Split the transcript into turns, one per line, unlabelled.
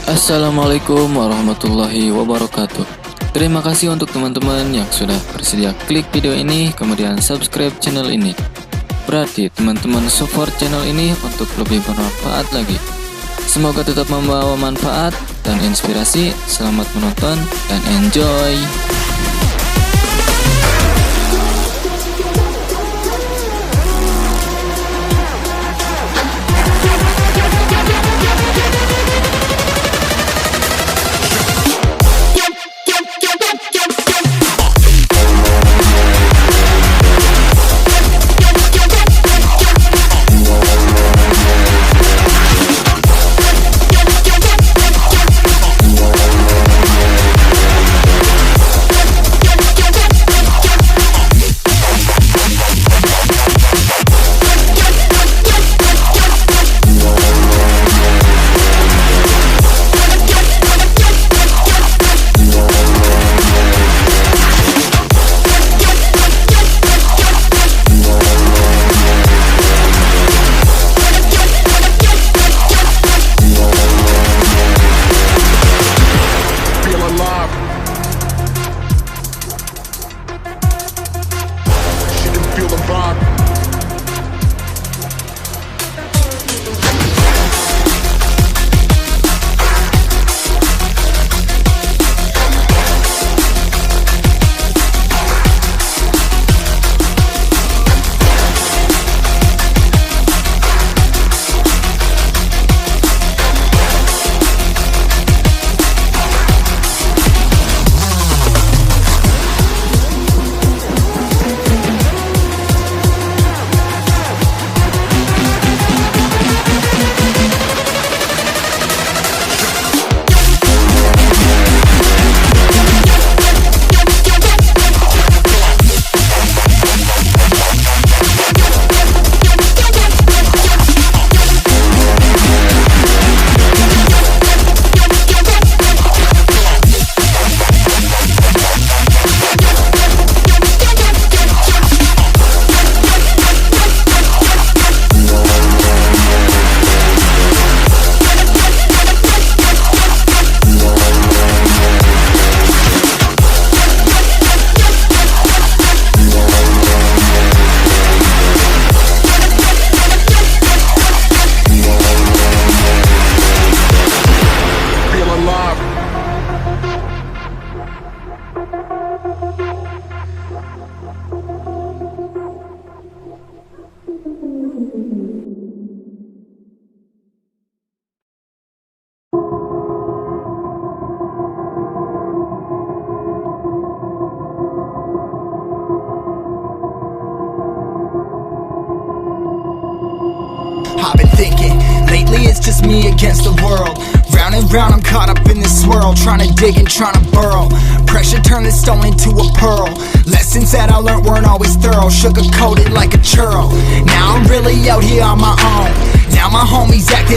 Assalamualaikum warahmatullahi wabarakatuh. Terima kasih untuk teman-teman yang sudah bersedia klik video ini, kemudian subscribe channel ini. Berarti teman-teman support channel ini untuk lebih bermanfaat lagi. Semoga tetap membawa manfaat dan inspirasi. Selamat menonton dan enjoy.
I've been thinking, lately it's just me against the world. Round and round I'm caught up in this swirl, trying to dig and trying to burrow. Pressure turned this stone into a pearl. Lessons that I learned weren't always thorough, sugar coated like a churl. Now I'm really out here on my own. Now my homies acting